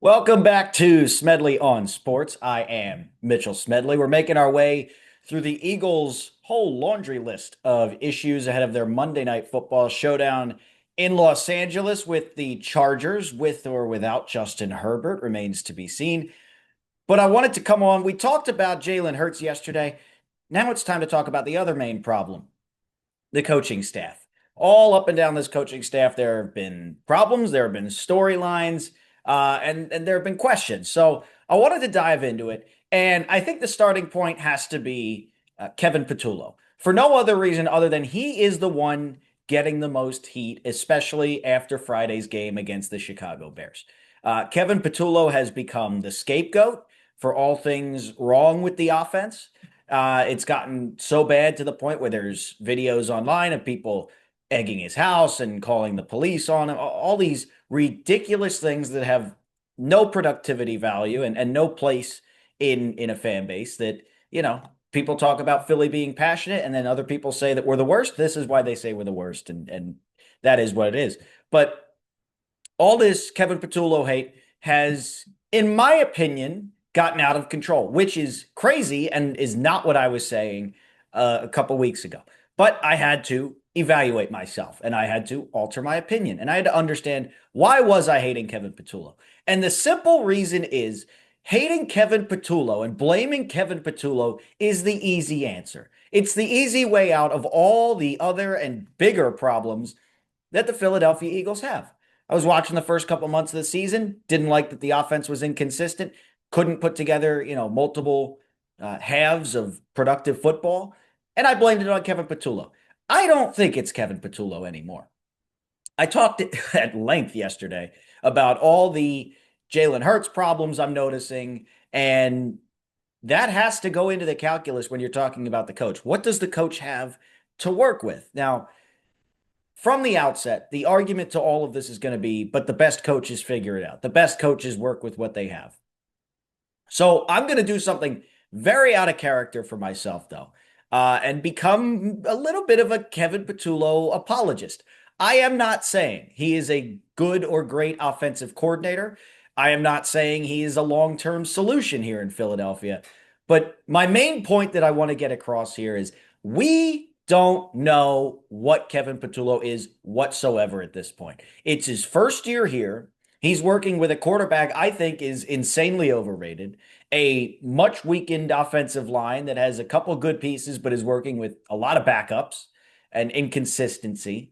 Welcome back to Smedley on Sports. I am Mitchell Smedley. We're making our way through the Eagles' whole laundry list of issues ahead of their Monday Night Football showdown in Los Angeles with the Chargers, with or without Justin Herbert, remains to be seen. But I wanted to come on. We talked about Jalen Hurts yesterday. Now it's time to talk about the other main problem, the coaching staff. All up and down this coaching staff, there have been problems, there have been storylines, and there have been questions. So I wanted to dive into it, and I think the starting point has to be Kevin Patullo for no other reason other than he is the one getting the most heat, especially after Friday's game against the Chicago Bears. Kevin Patullo has become the scapegoat for all things wrong with the offense. It's gotten so bad to the point where there's videos online of people egging his house and calling the police on him, all these ridiculous things that have no productivity value and no place in a fan base that, people talk about Philly being passionate and then other people say that we're the worst. This is why they say we're the worst. And that is what it is. But all this Kevin Patullo hate has, in my opinion, gotten out of control, which is crazy and is not what I was saying a couple weeks ago. But I had to evaluate myself and I had to alter my opinion and I had to understand why was I hating Kevin Patullo. And the simple reason is hating Kevin Patullo and blaming Kevin Patullo is the easy answer. It's the easy way out of all the other and bigger problems that the Philadelphia Eagles have. I was watching the first couple months of the season, didn't like that the offense was inconsistent, couldn't put together, multiple halves of productive football, and I blamed it on Kevin Patullo. I don't think it's Kevin Patullo anymore. I talked at length yesterday about all the Jalen Hurts problems I'm noticing, and that has to go into the calculus when you're talking about the coach. What does the coach have to work with? Now, from the outset, the argument to all of this is going to be, but the best coaches figure it out. The best coaches work with what they have. So I'm going to do something very out of character for myself, though, and become a little bit of a Kevin Patullo apologist. I am not saying he is a good or great offensive coordinator. I am not saying he is a long-term solution here in Philadelphia. But my main point that I want to get across here is we don't know what Kevin Patullo is whatsoever at this point. It's his first year here. He's working with a quarterback I think is insanely overrated, a much weakened offensive line that has a couple good pieces, but is working with a lot of backups and inconsistency.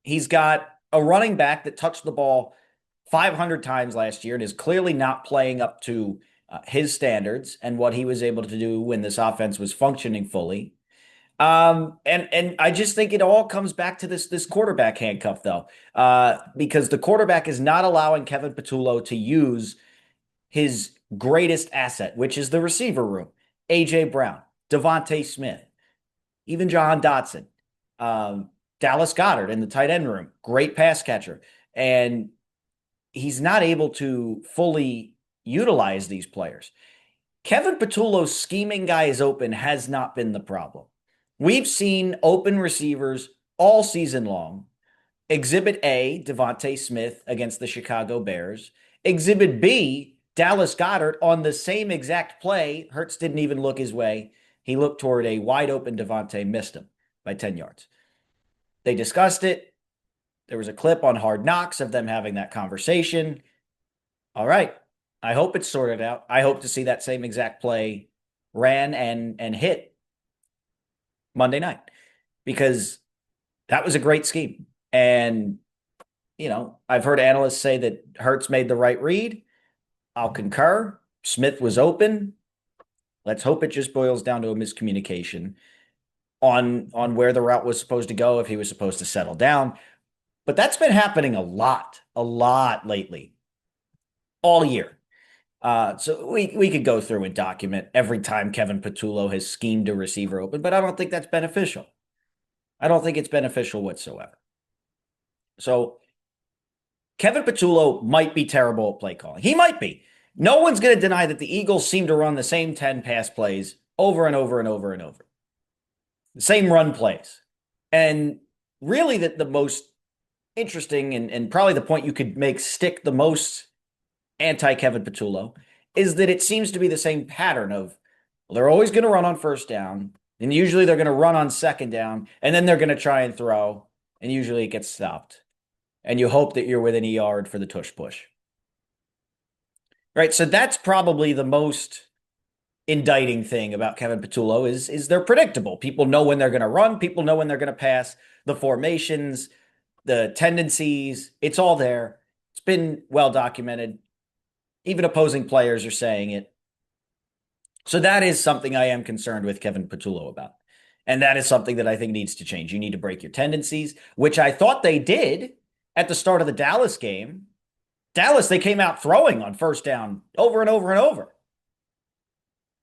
He's got a running back that touched the ball 500 times last year and is clearly not playing up to his standards and what he was able to do when this offense was functioning fully. And I just think it all comes back to this quarterback handcuff, though, because the quarterback is not allowing Kevin Patullo to use his greatest asset, which is the receiver room. A.J. Brown, Devontae Smith, even John Dotson, Dallas Goedert in the tight end room, great pass catcher. And he's not able to fully utilize these players. Kevin Patullo's scheming guys open has not been the problem. We've seen open receivers all season long. Exhibit A, Devontae Smith against the Chicago Bears. Exhibit B, Dallas Goedert on the same exact play. Hurts didn't even look his way. He looked toward a wide open Devontae, missed him by 10 yards. They discussed it. There was a clip on Hard Knocks of them having that conversation. All right. I hope it's sorted out. I hope to see that same exact play ran and hit Monday night because that was a great scheme. And, I've heard analysts say that Hurts made the right read. I'll concur. Smith was open. Let's hope it just boils down to a miscommunication on where the route was supposed to go, if he was supposed to settle down. But that's been happening a lot lately, all year. So we could go through and document every time Kevin Patullo has schemed a receiver open, but I don't think that's beneficial. I don't think it's beneficial whatsoever. So Kevin Patullo might be terrible at play calling. He might be. No one's going to deny that the Eagles seem to run the same 10 pass plays over and over and over and over. The same run plays. And really the most interesting and probably the point you could make stick the most anti Kevin Patullo is that it seems to be the same pattern of, well, they're always going to run on first down, and usually they're going to run on second down, and then they're going to try and throw, and usually it gets stopped. And you hope that you're within a yard for the tush push. Right. So that's probably the most indicting thing about Kevin Patullo is they're predictable. People know when they're going to run, people know when they're going to pass, the formations, the tendencies, it's all there. It's been well documented. Even opposing players are saying it. So that is something I am concerned with Kevin Patullo about. And that is something that I think needs to change. You need to break your tendencies, which I thought they did at the start of the Dallas game. Dallas, they came out throwing on first down over and over and over.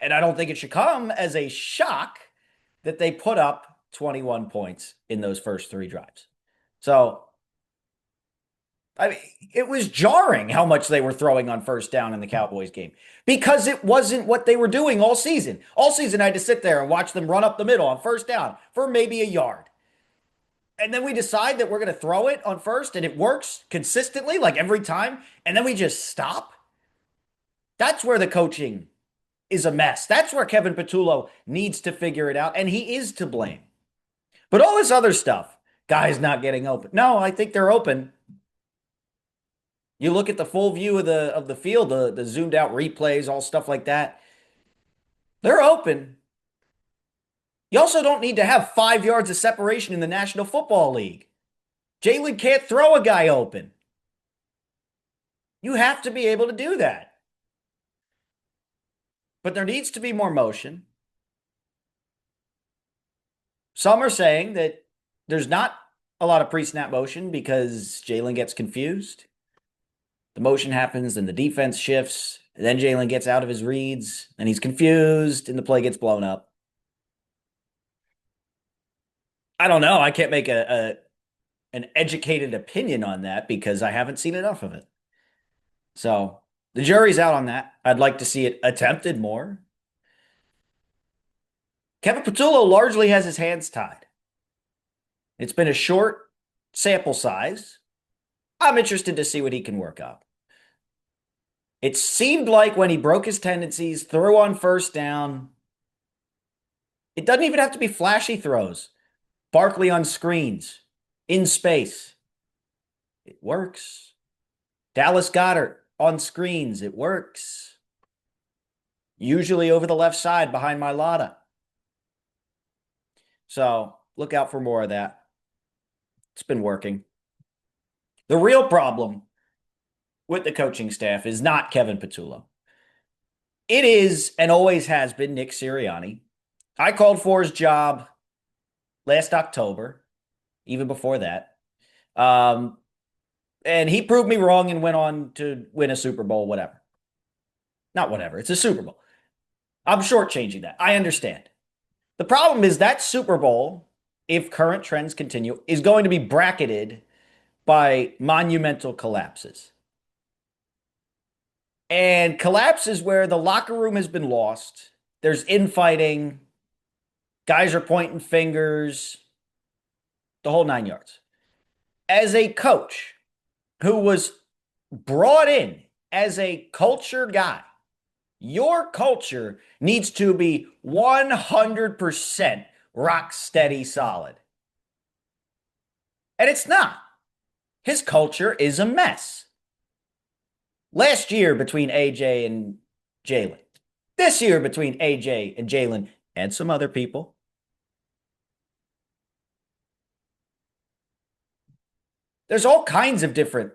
And I don't think it should come as a shock that they put up 21 points in those first three drives. So, I mean, it was jarring how much they were throwing on first down in the Cowboys game because it wasn't what they were doing all season. All season, I had to sit there and watch them run up the middle on first down for maybe a yard. And then we decide that we're going to throw it on first and it works consistently, like every time. And then we just stop. That's where the coaching is a mess. That's where Kevin Patullo needs to figure it out. And he is to blame. But all this other stuff, guys not getting open. No, I think they're open. You look at the full view of the field, the zoomed out replays, all stuff like that. They're open. You also don't need to have 5 yards of separation in the National Football League. Jalen can't throw a guy open. You have to be able to do that. But there needs to be more motion. Some are saying that there's not a lot of pre-snap motion because Jalen gets confused. The motion happens and the defense shifts. And then Jalen gets out of his reads and he's confused and the play gets blown up. I don't know. I can't make an educated opinion on that because I haven't seen enough of it. So the jury's out on that. I'd like to see it attempted more. Kevin Patullo largely has his hands tied. It's been a short sample size. I'm interested to see what he can work up. It seemed like when he broke his tendencies, threw on first down, it doesn't even have to be flashy throws. Barkley on screens, in space. It works. Dallas Goedert on screens. It works. Usually over the left side behind Mailata. So look out for more of that. It's been working. The real problem with the coaching staff is not Kevin Patullo. It is and always has been Nick Sirianni. I called for his job last October, even before that. And he proved me wrong and went on to win a Super Bowl, whatever. Not whatever, it's a Super Bowl. I'm shortchanging that. I understand. The problem is that Super Bowl, if current trends continue, is going to be bracketed by monumental collapses. And collapses where the locker room has been lost. There's infighting. Guys are pointing fingers. The whole 9 yards. As a coach who was brought in as a culture guy, your culture needs to be 100% rock steady solid. And it's not. His culture is a mess. Last year between AJ and Jalen. This year between AJ and Jalen and some other people. There's all kinds of different.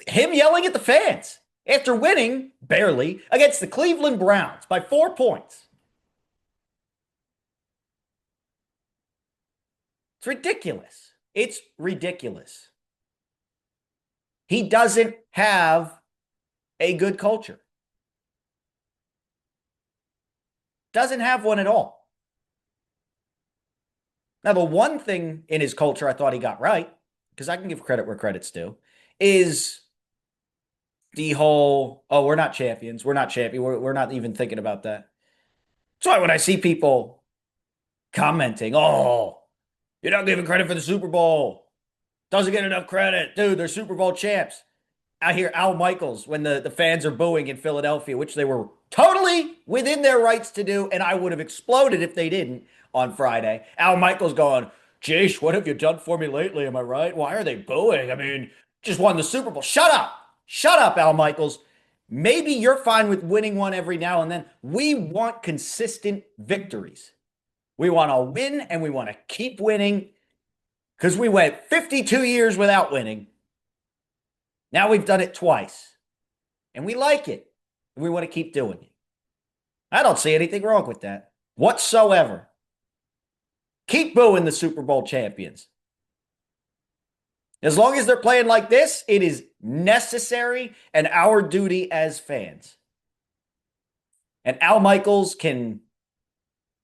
Him yelling at the fans after winning, barely, against the Cleveland Browns by 4 points. It's ridiculous. It's ridiculous. He doesn't have a good culture. Doesn't have one at all. Now, the one thing in his culture I thought he got right, because I can give credit where credit's due, is the whole, oh, we're not champions. We're not champions. We're not even thinking about that. That's why when I see people commenting, oh, you're not giving credit for the Super Bowl. Doesn't get enough credit. Dude, they're Super Bowl champs. I hear Al Michaels when the fans are booing in Philadelphia, which they were totally within their rights to do, and I would have exploded if they didn't on Friday. Al Michaels going, Jeesh, what have you done for me lately? Am I right? Why are they booing? I mean, just won the Super Bowl. Shut up. Shut up, Al Michaels. Maybe you're fine with winning one every now and then. We want consistent victories. We want to win and we want to keep winning because we went 52 years without winning. Now we've done it twice and we like it. And we want to keep doing it. I don't see anything wrong with that whatsoever. Keep booing the Super Bowl champions. As long as they're playing like this, it is necessary and our duty as fans. And Al Michaels can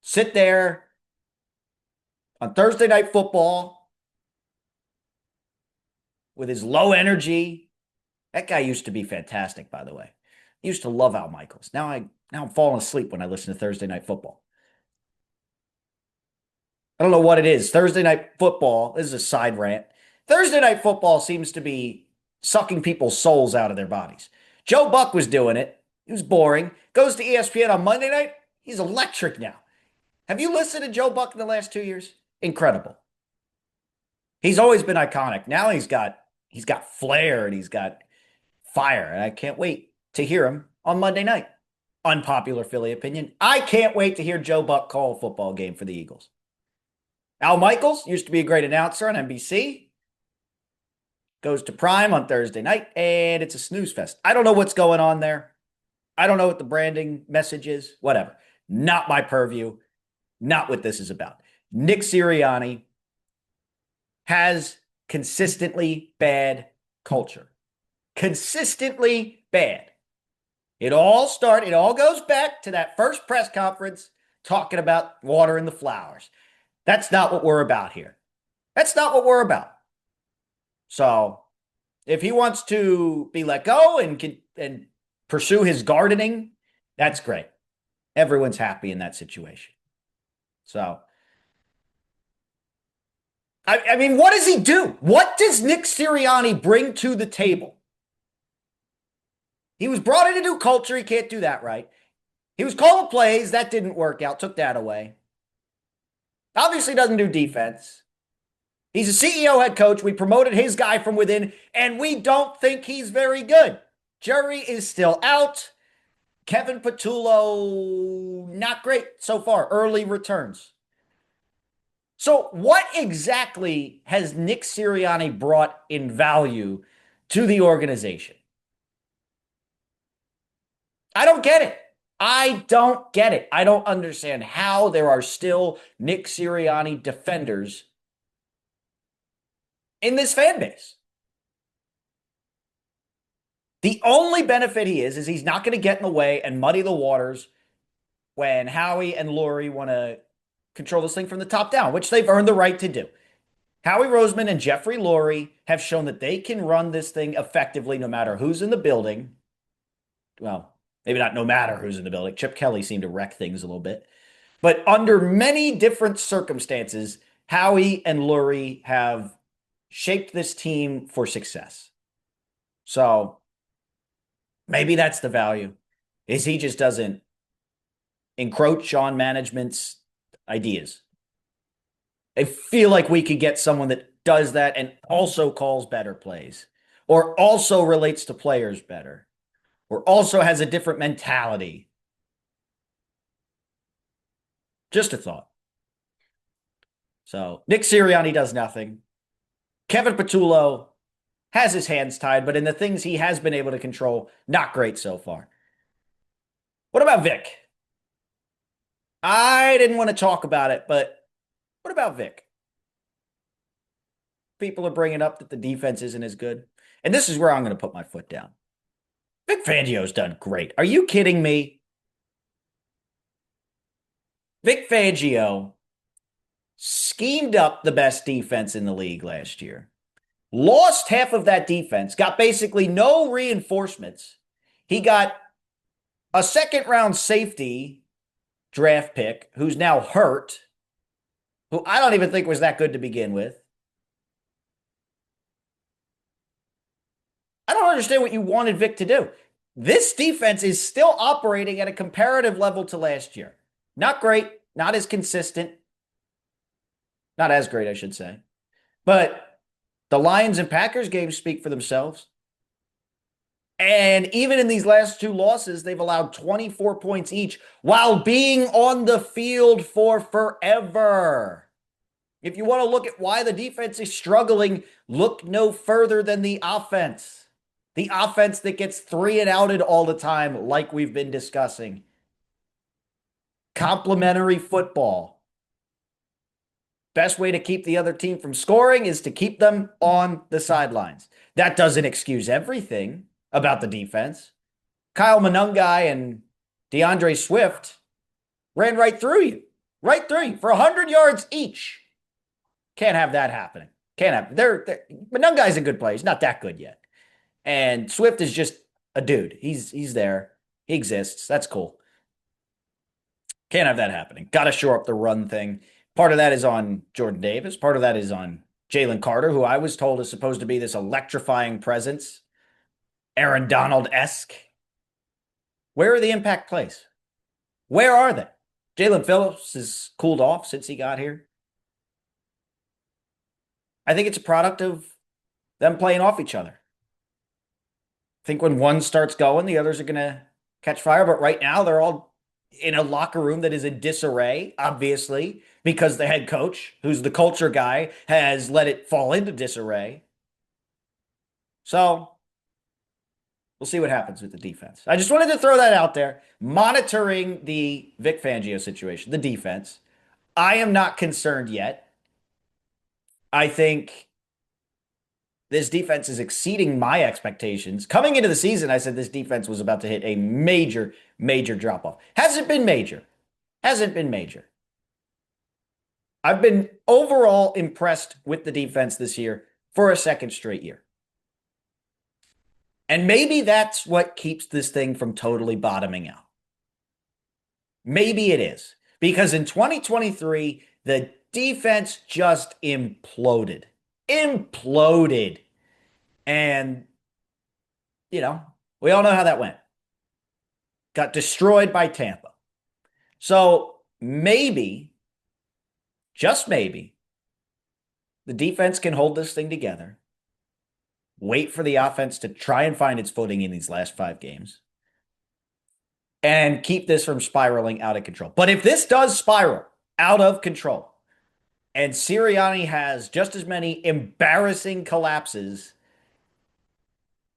sit there on Thursday Night Football with his low energy. That guy used to be fantastic, by the way. I used to love Al Michaels. Now I'm falling asleep when I listen to Thursday Night Football. I don't know what it is. Thursday Night Football, this is a side rant. Thursday Night Football seems to be sucking people's souls out of their bodies. Joe Buck was doing it. He was boring. Goes to ESPN on Monday night. He's electric now. Have you listened to Joe Buck in the last 2 years? Incredible. He's always been iconic. Now he's got flair and he's got fire. And I can't wait to hear him on Monday night. Unpopular Philly opinion. I can't wait to hear Joe Buck call a football game for the Eagles. Al Michaels used to be a great announcer on NBC. Goes to Prime on Thursday night, and it's a snooze fest. I don't know what's going on there. I don't know what the branding message is. Whatever. Not my purview. Not what this is about. Nick Sirianni has consistently bad culture. Consistently bad. It all goes back to that first press conference talking about watering the flowers. That's not what we're about here. That's not what we're about. So if he wants to be let go and pursue his gardening, that's great. Everyone's happy in that situation. So, I mean, what does he do? What does Nick Sirianni bring to the table? He was brought in to do culture. He can't do that right. He was calling plays. That didn't work out. Took that away. Obviously doesn't do defense. He's a CEO head coach. We promoted his guy from within, and we don't think he's very good. Jury is still out. Kevin Patullo, not great so far. Early returns. So what exactly has Nick Sirianni brought in value to the organization? I don't get it. I don't get it. I don't understand how there are still Nick Sirianni defenders in this fan base. The only benefit he is he's not going to get in the way and muddy the waters when Howie and Lurie want to control this thing from the top down, which they've earned the right to do. Howie Roseman and Jeffrey Lurie have shown that they can run this thing effectively no matter who's in the building. Well, maybe not no matter who's in the building. Chip Kelly seemed to wreck things a little bit. But under many different circumstances, Howie and Lurie have shaped this team for success. So maybe that's the value, is he just doesn't encroach on management's ideas. I feel like we could get someone that does that and also calls better plays, or also relates to players better, or also has a different mentality. Just a thought. So Nick Sirianni does nothing. Kevin Patullo has his hands tied, but in the things he has been able to control, not great so far. What about Vic? I didn't want to talk about it, but what about Vic? People are bringing up that the defense isn't as good. And this is where I'm going to put my foot down. Vic Fangio's done great. Are you kidding me? Vic Fangio schemed up the best defense in the league last year. Lost half of that defense, got basically no reinforcements. He got a second-round safety draft pick who's now hurt, who I don't even think was that good to begin with. I don't understand what you wanted Vic to do. This defense is still operating at a comparative level to last year. Not great, not as consistent, not as great, I should say. But the Lions and Packers games speak for themselves. And even in these last two losses, they've allowed 24 points each while being on the field for forever. If you want to look at why the defense is struggling, look no further than the offense. The offense that gets three and outed all the time, like we've been discussing. Complementary football. Best way to keep the other team from scoring is to keep them on the sidelines. That doesn't excuse everything about the defense. Kyle Monungai and DeAndre Swift ran right through you for 100 yards each. Can't have that happening. Can't have. Monungai's a good player. He's not that good yet. And Swift is just a dude. He's there. He exists. That's cool. Can't have that happening. Got to shore up the run thing. Part of that is on Jordan Davis. Part of that is on Jalen Carter, who I was told is supposed to be this electrifying presence, Aaron Donald-esque. Where are the impact plays? Where are they? Jalen Phillips has cooled off since he got here. I think it's a product of them playing off each other. I think when one starts going, the others are going to catch fire. But right now, they're all in a locker room that is in disarray, obviously, because the head coach, who's the culture guy, has let it fall into disarray. So we'll see what happens with the defense. I just wanted to throw that out there. Monitoring the Vic Fangio situation, the defense. I am not concerned yet. I think this defense is exceeding my expectations. Coming into the season, I said this defense was about to hit a major, major drop off. Hasn't been major. Hasn't been major. I've been overall impressed with the defense this year for a second straight year. And maybe that's what keeps this thing from totally bottoming out. Maybe it is. Because in 2023, the defense just imploded. Imploded. And, we all know how that went. Got destroyed by Tampa. So maybe, just maybe, the defense can hold this thing together. Wait for the offense to try and find its footing in these last 5 games. And keep this from spiraling out of control. But if this does spiral out of control, and Sirianni has just as many embarrassing collapses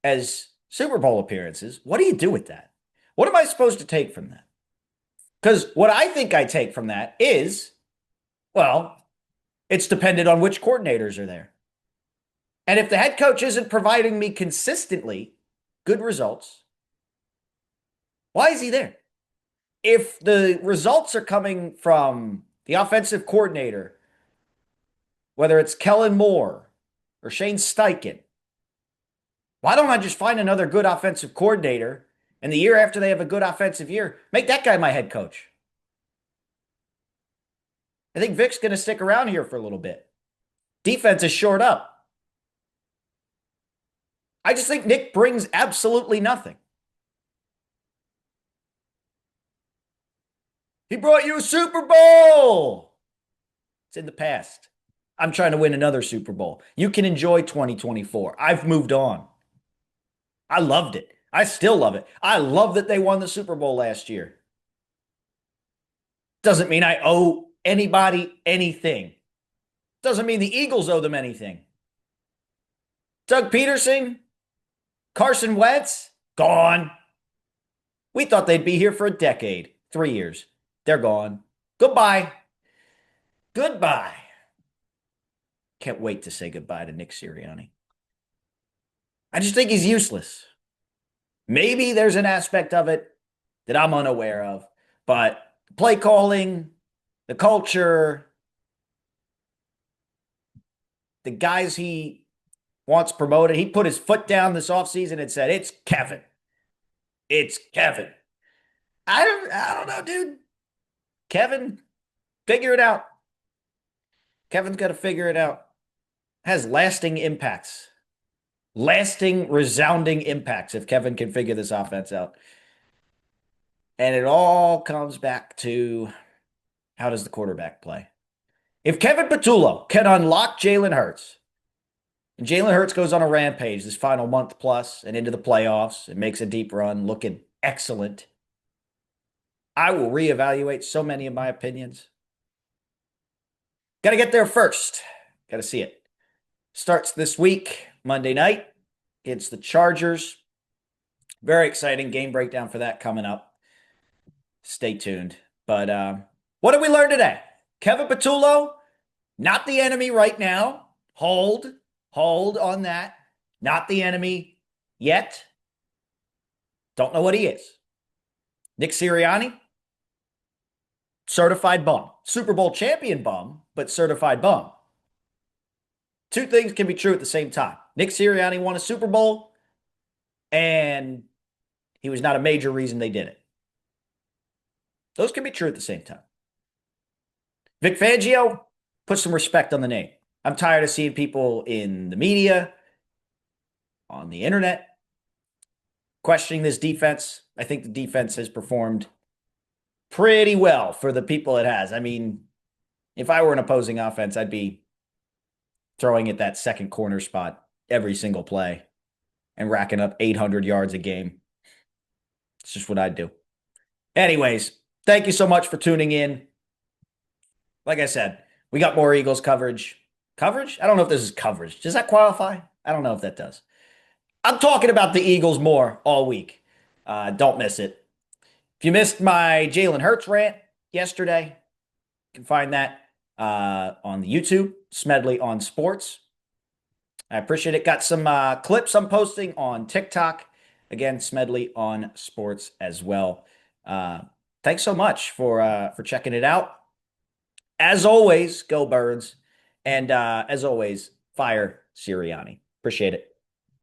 as Super Bowl appearances, what do you do with that? What am I supposed to take from that? Because what I think I take from that is, well, it's dependent on which coordinators are there. And if the head coach isn't providing me consistently good results, why is he there? If the results are coming from the offensive coordinator, whether it's Kellen Moore or Shane Steichen, why don't I just find another good offensive coordinator, and the year after they have a good offensive year, make that guy my head coach? I think Vic's going to stick around here for a little bit. Defense is shored up. I just think Nick brings absolutely nothing. He brought you a Super Bowl. It's in the past. I'm trying to win another Super Bowl. You can enjoy 2024. I've moved on. I loved it. I still love it. I love that they won the Super Bowl last year. Doesn't mean I owe anybody anything. Doesn't mean the Eagles owe them anything. Doug Peterson, Carson Wentz, gone. We thought they'd be here for a decade, 3 years. They're gone. Goodbye. Goodbye. Can't wait to say goodbye to Nick Sirianni. I just think he's useless. Maybe there's an aspect of it that I'm unaware of, but play calling, the culture, the guys he wants promoted, he put his foot down this offseason and said, it's Kevin. It's Kevin. I don't know, dude. Kevin, figure it out. Kevin's got to figure it out. Has lasting impacts. lasting, resounding impacts if Kevin can figure this offense out. And it all comes back to how does the quarterback play? If Kevin Patullo can unlock Jalen Hurts, and Jalen Hurts goes on a rampage this final month plus and into the playoffs and makes a deep run looking excellent, I will reevaluate so many of my opinions. Got to get there first. Got to see it. Starts this week, Monday night, against the Chargers. Very exciting game breakdown for that coming up. Stay tuned. But what did we learn today? Kevin Patullo, not the enemy right now. Hold on that. Not the enemy yet. Don't know what he is. Nick Sirianni, certified bum. Super Bowl champion bum, but certified bum. Two things can be true at the same time. Nick Sirianni won a Super Bowl, and he was not a major reason they did it. Those can be true at the same time. Vic Fangio, put some respect on the name. I'm tired of seeing people in the media, on the internet, questioning this defense. I think the defense has performed pretty well for the people it has. I mean, if I were an opposing offense, I'd be throwing at that second corner spot every single play and racking up 800 yards a game. It's just what I'd do. Anyways, thank you so much for tuning in. Like I said, we got more Eagles coverage. Coverage? I don't know if this is coverage. Does that qualify? I don't know if that does. I'm talking about the Eagles more all week. Don't miss it. If you missed my Jalen Hurts rant yesterday, you can find that on the YouTube, Smedley on Sports. I appreciate it. Got some clips I'm posting on TikTok. Again, Smedley on Sports as well. Thanks so much for checking it out. As always, go Birds. And as always, fire Sirianni. Appreciate it.